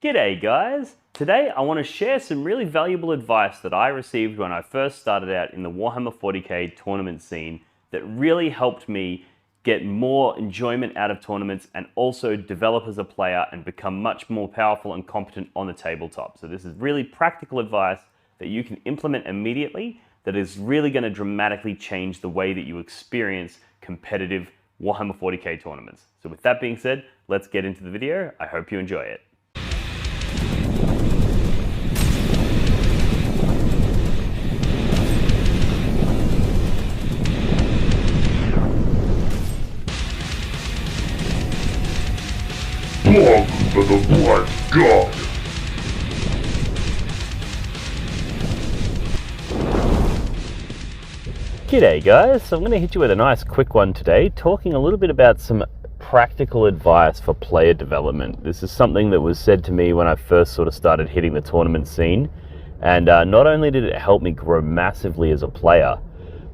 G'day guys! Today I want to share some really valuable advice that I received when I first started out in the Warhammer 40k tournament scene that really helped me get more enjoyment out of tournaments and also develop as a player and become much more powerful and competent on the tabletop. So this is really practical advice that you can implement immediately that is really going to dramatically change the way that you experience competitive Warhammer 40k tournaments. So with that being said, let's get into the video. I hope you enjoy it. Welcome to the Black God. G'day guys, so I'm going to hit you with a nice quick one today, talking a little bit about some practical advice for player development. This is something that was said to me when I first sort of started hitting the tournament scene, and not only did it help me grow massively as a player,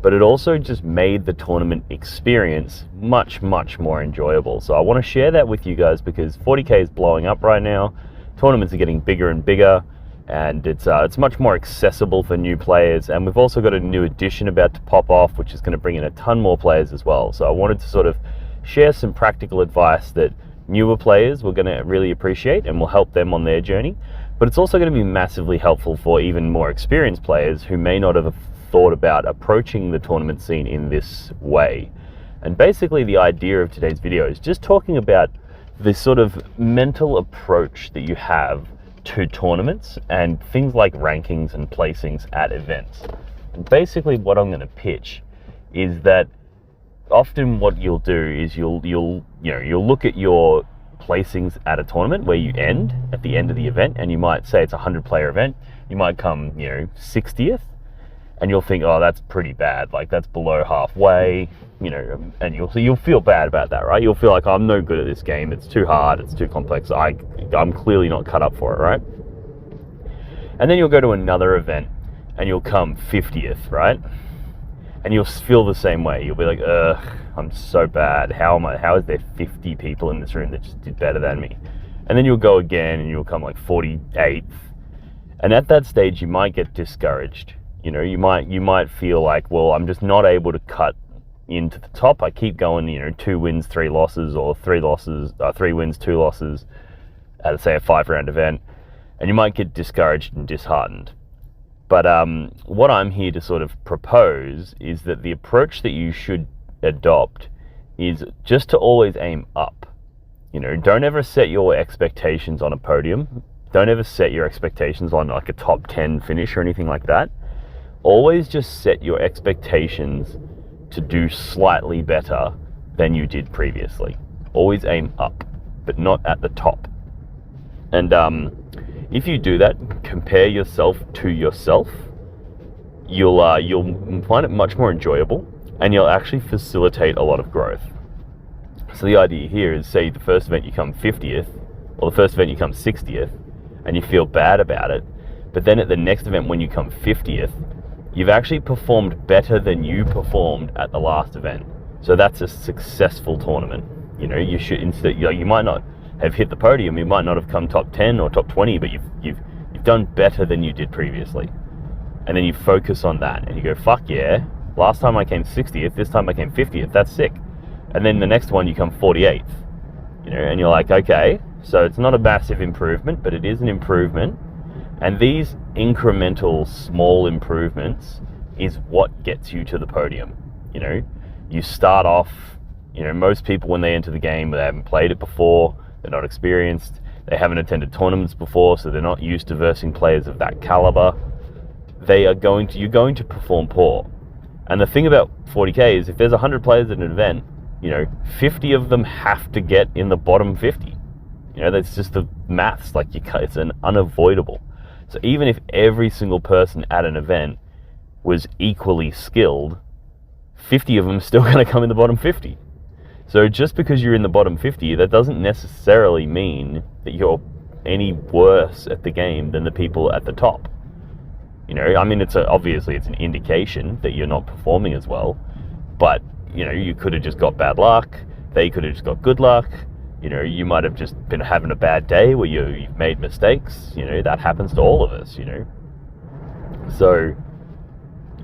but it also just made the tournament experience much more enjoyable. So I want to share that with you guys because 40k is blowing up right now. Tournaments are getting bigger and bigger, and it's much more accessible for new players. And we've also got a new edition about to pop off, which is going to bring in a ton more players as well. So I wanted to sort of share some practical advice that newer players were going to really appreciate and will help them on their journey. But it's also going to be massively helpful for even more experienced players who may not have thought about approaching the tournament scene in this way. And basically the idea of today's video is just talking about this sort of mental approach that you have to tournaments and things like rankings and placings at events. And basically what I'm going to pitch is that often what you'll do is you'll look at your placings at a tournament where you end at the end of the event, and you might say it's a 100-player event. You might come 60th, and you'll think, oh, that's pretty bad, like that's below halfway, and you'll feel bad about that, right? You'll feel like, I'm no good at this game, it's too hard, it's too complex, I'm clearly not cut up for it, right? And then you'll go to another event and you'll come 50th, right? And you'll feel the same way. You'll be like, ugh, I'm so bad. How is there 50 people in this room that just did better than me? And then you'll go again and you'll come like 48th. And at that stage, you might get discouraged. You might feel like, well, I'm just not able to cut into the top. I keep going, 2 wins, 3 losses, or 3 wins, 2 losses at, say, a 5-round event. And you might get discouraged and disheartened. But what I'm here to sort of propose is that the approach that you should adopt is just to always aim up. Don't ever set your expectations on a podium. Don't ever set your expectations on like a top 10 finish or anything like that. Always just set your expectations to do slightly better than you did previously. Always aim up, but not at the top. And if you do that, compare yourself to yourself, you'll find it much more enjoyable, and you'll actually facilitate a lot of growth. So the idea here is, say the first event you come 50th, or the first event you come 60th, and you feel bad about it, but then at the next event when you come 50th, you've actually performed better than you performed at the last event. So that's a successful tournament. You should instead, you might not have hit the podium, you might not have come top 10 or top 20, but you've done better than you did previously. And then you focus on that and you go, fuck yeah, last time I came 60th, this time I came 50th, that's sick. And then the next one you come 48th, and you're like, okay, so it's not a massive improvement, but it is an improvement. And these incremental small improvements is what gets you to the podium. You start off, most people when they enter the game, they haven't played it before, they're not experienced, they haven't attended tournaments before, so they're not used to versing players of that caliber. You're going to perform poor. And the thing about 40k is if there's 100 players at an event, 50 of them have to get in the bottom 50. That's just the maths, it's an unavoidable. So even if every single person at an event was equally skilled, 50 of them are still going to come in the bottom 50. So just because you're in the bottom 50, that doesn't necessarily mean that you're any worse at the game than the people at the top. Obviously it's an indication that you're not performing as well, but you could have just got bad luck, they could have just got good luck, You know, you might have just been having a bad day where you've made mistakes. You know, that happens to all of us, you know. So,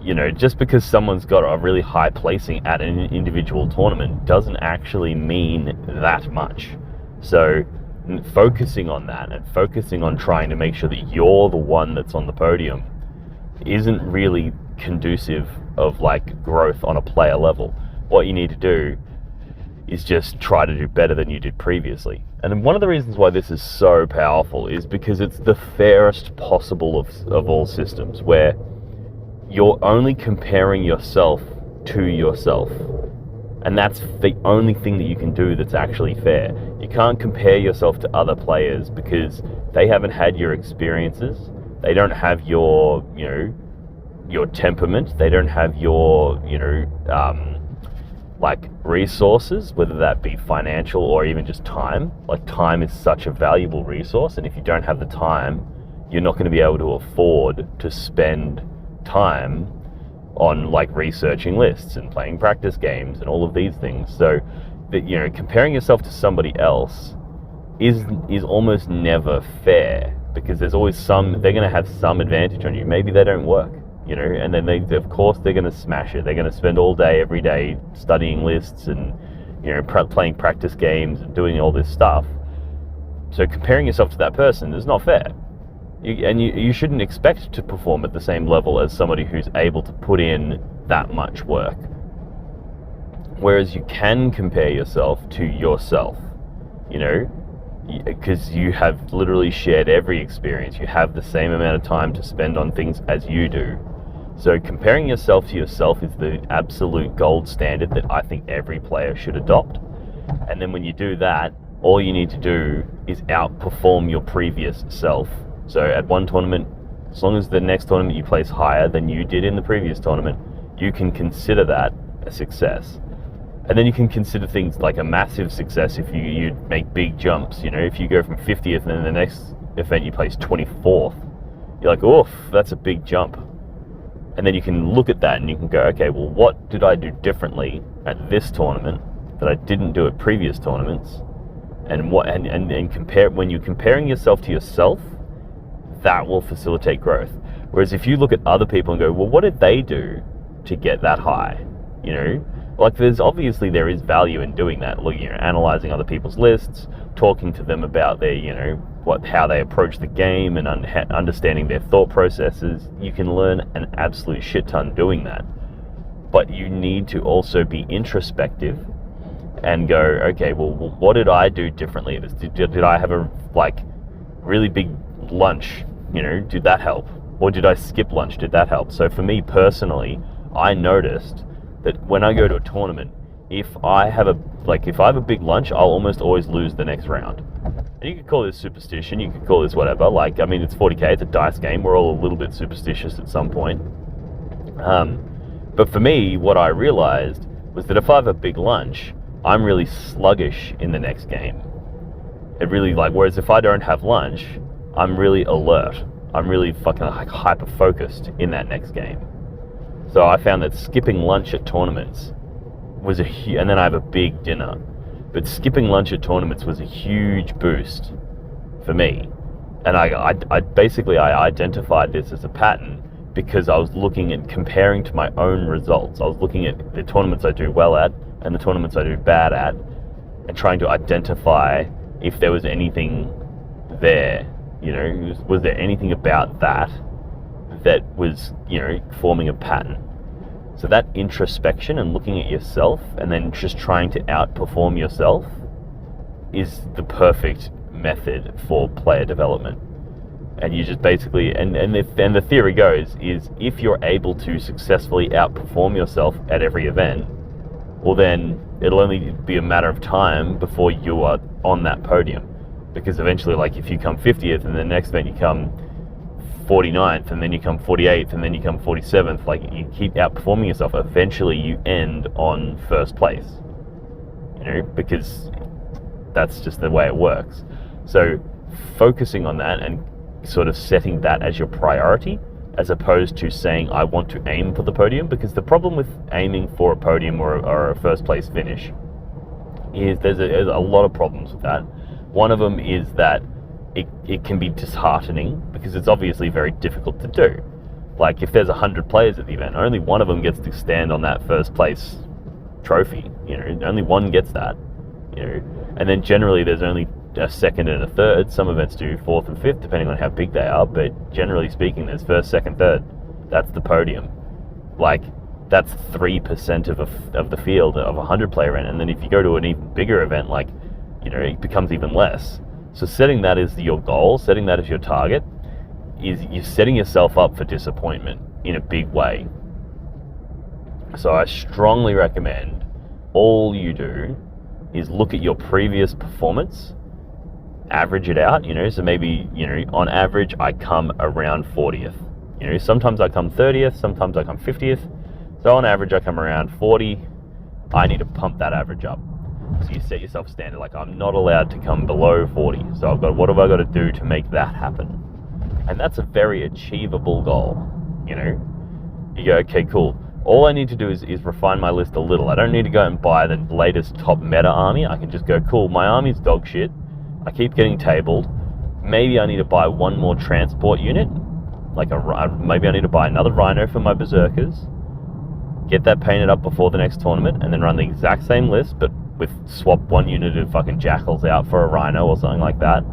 you know, just because someone's got a really high placing at an individual tournament doesn't actually mean that much. So focusing on that and focusing on trying to make sure that you're the one that's on the podium isn't really conducive of like growth on a player level. What you need to do is just try to do better than you did previously. And one of the reasons why this is so powerful is because it's the fairest possible of all systems, where you're only comparing yourself to yourself. And that's the only thing that you can do that's actually fair. You can't compare yourself to other players because they haven't had your experiences. They don't have your, you know, your temperament. They don't have your, you know, like resources, whether that be financial or even just time. Like time is such a valuable resource, and if you don't have the time, you're not going to be able to afford to spend time on like researching lists and playing practice games and all of these things. So that, you know, comparing yourself to somebody else is almost never fair, because there's always they're going to have some advantage on you. Maybe they don't work, you know, and then of course they're going to smash it. They're going to spend all day every day studying lists and, you know, playing practice games and doing all this stuff. So comparing yourself to that person is not fair. You shouldn't expect to perform at the same level as somebody who's able to put in that much work. Whereas you can compare yourself to yourself, you know, because you have literally shared every experience. You have the same amount of time to spend on things as you do. So comparing yourself to yourself is the absolute gold standard that I think every player should adopt. And then when you do that, all you need to do is outperform your previous self. So at one tournament, as long as the next tournament you place higher than you did in the previous tournament, you can consider that a success. And then you can consider things like a massive success if you make big jumps. You know, if you go from 50th and then the next event you place 24th, you're like, oof, that's a big jump. And then you can look at that and you can go, okay, well, what did I do differently at this tournament that I didn't do at previous tournaments? And compare, when you're comparing yourself to yourself, that will facilitate growth. Whereas if you look at other people and go, well, what did they do to get that high? You know, like there is value in doing that. Looking, you know, analyzing other people's lists, talking to them about their, you know, how they approach the game and understanding their thought processes. You can learn an absolute shit ton doing that. But you need to also be introspective and go, okay, well, what did I do differently? Did I have a like really big lunch? You know, did that help? Or did I skip lunch? Did that help? So for me personally, I noticed that when I go to a tournament, if I have a big lunch, I'll almost always lose the next round. And you could call this superstition, you could call this whatever. Like, I mean, it's 40k, it's a dice game. We're all a little bit superstitious at some point. But for me, what I realized was that if I have a big lunch, I'm really sluggish in the next game. It really, like, whereas if I don't have lunch, I'm really alert. I'm really fucking like hyper-focused in that next game. So I found that skipping lunch at tournaments was and then I have a big dinner, but skipping lunch at tournaments was a huge boost for me. And I basically identified this as a pattern because I was looking and comparing to my own results. I was looking at the tournaments I do well at and the tournaments I do bad at, and trying to identify if there was anything there. You know, was there anything about that was, you know, forming a pattern? So that introspection and looking at yourself and then just trying to outperform yourself is the perfect method for player development. And you just basically, and the theory goes, is if you're able to successfully outperform yourself at every event, well then it'll only be a matter of time before you are on that podium. Because eventually, like, if you come 50th and the next event you come 49th and then you come 48th and then you come 47th, like, you keep outperforming yourself, eventually you end on first place, you know, because that's just the way it works. So focusing on that and sort of setting that as your priority, as opposed to saying I want to aim for the podium, because the problem with aiming for a podium or a first place finish is there's a lot of problems with that. One of them is that it can be disheartening because it's obviously very difficult to do. Like if there's 100 players at the event, only one of them gets to stand on that first place trophy. Only one gets that. And then generally there's only a second and a third. Some events do fourth and fifth depending on how big they are, but generally speaking there's first, second, third. That's the podium. Like that's 3% of the field of a 100-player event. And then if you go to an even bigger event, like it becomes even less. So setting that as your goal, setting that as your target, is you're setting yourself up for disappointment in a big way. So I strongly recommend all you do is look at your previous performance, average it out, so maybe, on average I come around 40th. Sometimes I come 30th, sometimes I come 50th. So on average I come around 40. I need to pump that average up. So you set yourself a standard, like I'm not allowed to come below 40. So what have I got to do to make that happen? And that's a very achievable goal. You go, okay, cool. All I need to do is refine my list a little. I don't need to go and buy the latest top meta army. I can just go, cool, my army's dog shit. I keep getting tabled. Maybe I need to buy one more transport unit. Maybe I need to buy another rhino for my berserkers. Get that painted up before the next tournament, and then run the exact same list, but swap one unit of fucking jackals out for a rhino or something like that.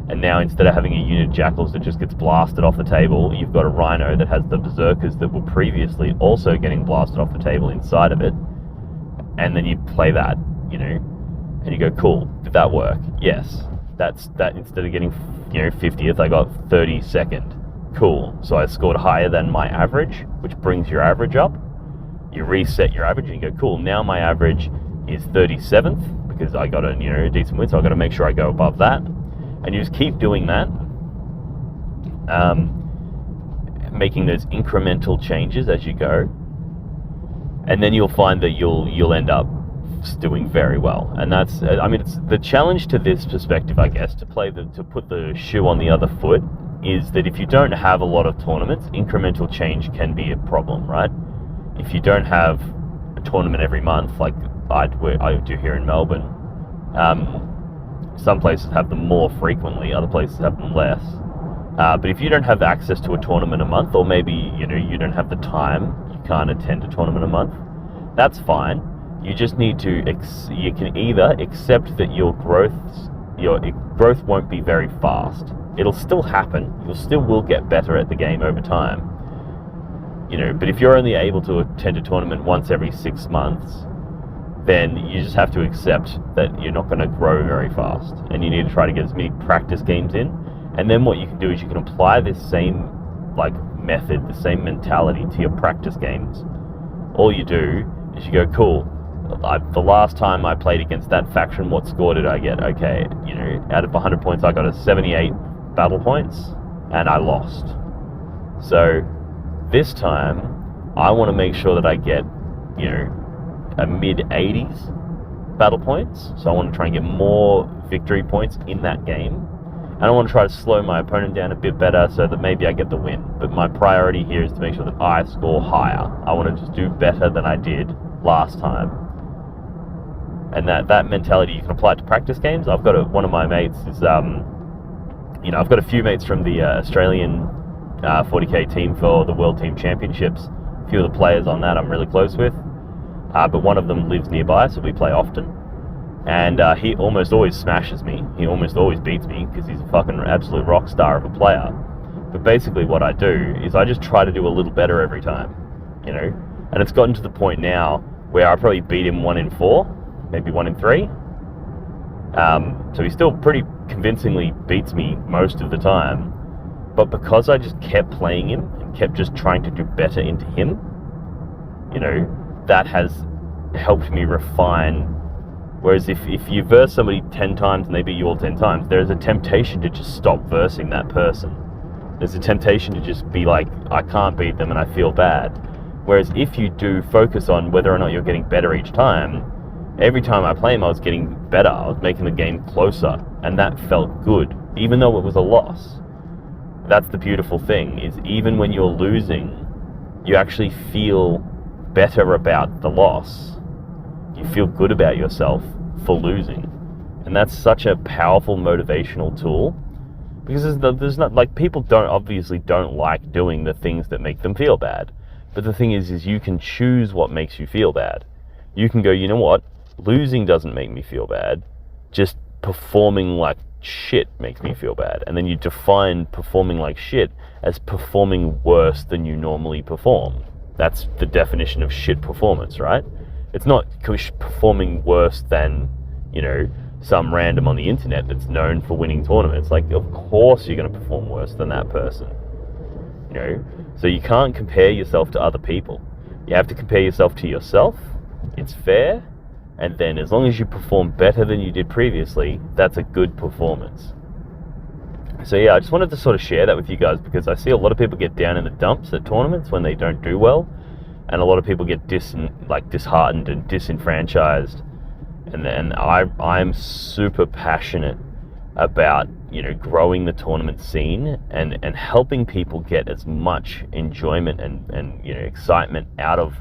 And now instead of having a unit of jackals that just gets blasted off the table, you've got a rhino that has the berserkers that were previously also getting blasted off the table inside of it. And then you play that, and you go, cool, did that work? Yes. That's that. Instead of getting 50th, I got 32nd. Cool. So I scored higher than my average, which brings your average up. You reset your average and you go, cool, now my average is 37th because I got a decent win, so I've got to make sure I go above that. And you just keep doing that, making those incremental changes as you go, and then you'll find that you'll end up doing very well. And that's, it's the challenge to this perspective, I guess, to put the shoe on the other foot, is that if you don't have a lot of tournaments, incremental change can be a problem, right? If you don't have a tournament every month, like I do here in Melbourne, some places have them more frequently, other places have them less. But if you don't have access to a tournament a month, or maybe you don't have the time, you can't attend a tournament a month, that's fine. You just need to, you can either accept that your growth won't be very fast. It'll still happen. You still will get better at the game over time. But if you're only able to attend a tournament once every 6 months, then you just have to accept that you're not going to grow very fast, and you need to try to get as many practice games in. And then what you can do is you can apply this same method, the same mentality to your practice games. All you do is you go, cool, the last time I played against that faction, what score did I get? Okay, out of 100 points I got a 78 battle points and I lost. So this time I want to make sure that I get a mid-80s battle points. So I want to try and get more victory points in that game, and I want to try to slow my opponent down a bit better so that maybe I get the win. But my priority here is to make sure that I score higher. I want to just do better than I did last time. And that mentality you can apply to practice games. I've got one of my mates is I've got a few mates from the Australian 40k team for the World Team Championships. A few of the players on that I'm really close with. But one of them lives nearby, so we play often. And he almost always smashes me. He almost always beats me because he's a fucking absolute rock star of a player. But basically what I do is I just try to do a little better every time, And it's gotten to the point now where I probably beat him 1 in 4, maybe 1 in 3. So he still pretty convincingly beats me most of the time. But because I just kept playing him and kept just trying to do better into him, that has helped me refine. Whereas if you verse somebody 10 times and they beat you all 10 times, there's a temptation to just stop versing that person. There's a temptation to just be like, I can't beat them and I feel bad. Whereas if you do focus on whether or not you're getting better each time, every time I play him I was getting better. I was making the game closer, and that felt good, even though it was a loss. That's the beautiful thing, is even when you're losing, you actually feel better about the loss. You feel good about yourself for losing. And that's such a powerful motivational tool, because there's not, like, people don't like doing the things that make them feel bad. But the thing is you can choose what makes you feel bad. You can go, you know what, losing doesn't make me feel bad, just performing like shit makes me feel bad. And then you define performing like shit as performing worse than you normally perform. That's the definition of shit performance, right? It's not performing worse than, you know, some random on the internet that's known for winning tournaments. Like, of course you're going to perform worse than that person, you know? So you can't compare yourself to other people. You have to compare yourself to yourself. It's fair. And then as long as you perform better than you did previously, that's a good performance. So yeah, I just wanted to sort of share that with you guys, because I see a lot of people get down in the dumps at tournaments when they don't do well. And a lot of people get disheartened and disenfranchised. And then I'm super passionate about, you know, growing the tournament scene and helping people get as much enjoyment and you know, excitement out of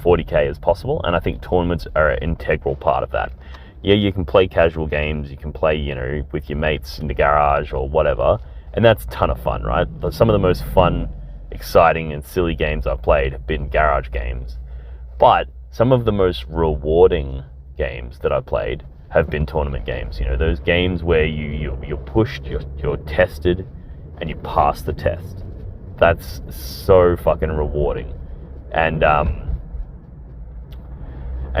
40k as possible. And I think tournaments are an integral part of that. Yeah, you can play casual games, you can play, you know, with your mates in the garage or whatever, and that's a ton of fun, right? But some of the most fun, exciting and silly games I've played have been garage games. But some of the most rewarding games that I've played have been tournament games. You know, those games where you're pushed, you're tested, and you pass the test. That's so fucking rewarding. And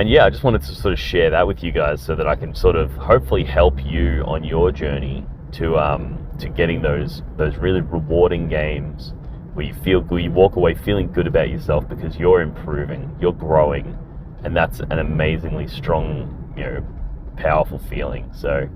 yeah, I just wanted to sort of share that with you guys so that I can sort of hopefully help you on your journey to getting those really rewarding games where you feel good, you walk away feeling good about yourself because you're improving, you're growing, and that's an amazingly strong, you know, powerful feeling. So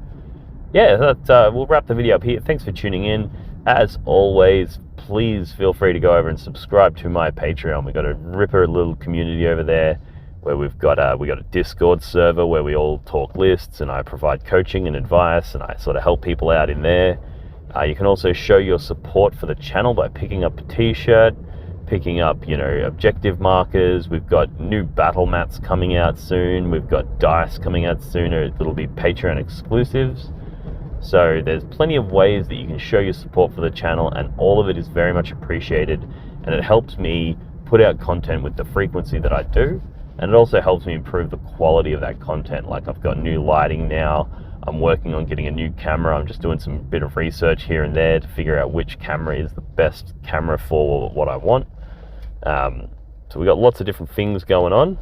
yeah, we'll wrap the video up here. Thanks for tuning in. As always, please feel free to go over and subscribe to my Patreon. We've got a ripper little community over there where we got a Discord server where we all talk lists, and I provide coaching and advice, and I sort of help people out in there. You can also show your support for the channel by picking up a t-shirt, picking up, you know, objective markers. We've got new battle mats coming out soon. We've got dice coming out sooner. It'll be Patreon exclusives. So there's plenty of ways that you can show your support for the channel, and all of it is very much appreciated, and it helps me put out content with the frequency that I do, and it also helps me improve the quality of that content. Like, I've got new lighting now. I'm working on getting a new camera. I'm just doing some bit of research here and there to figure out which camera is the best camera for what I want. So we got lots of different things going on,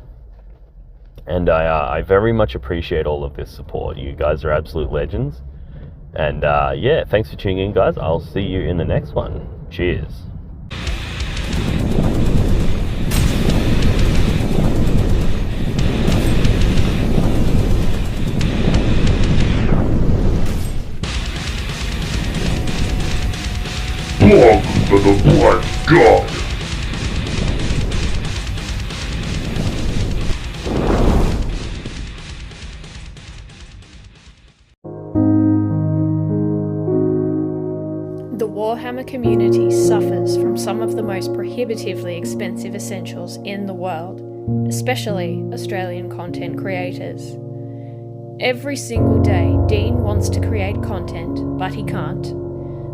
and I very much appreciate all of this support. You guys are absolute legends. And yeah, thanks for tuning in, guys. I'll see you in the next one. Cheers. Welcome to the Black God. The Warhammer community suffers from some of the most prohibitively expensive essentials in the world, especially Australian content creators. Every single day, Dean wants to create content, but he can't.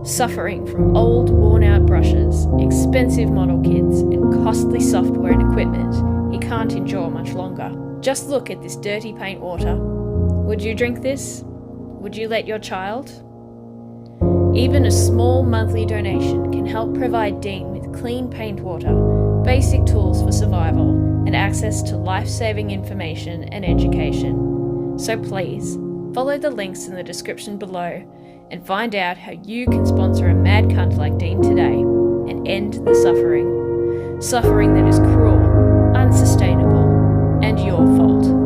Suffering from old, worn-out brushes, expensive model kits, and costly software and equipment he can't endure much longer. Just look at this dirty paint water. Would you drink this? Would you let your child? Even a small monthly donation can help provide Dean with clean paint water, basic tools for survival, and access to life-saving information and education. So please, follow the links in the description below and find out how you can sponsor a mad cunt like Dean today and end the suffering. Suffering that is cruel, unsustainable, and your fault.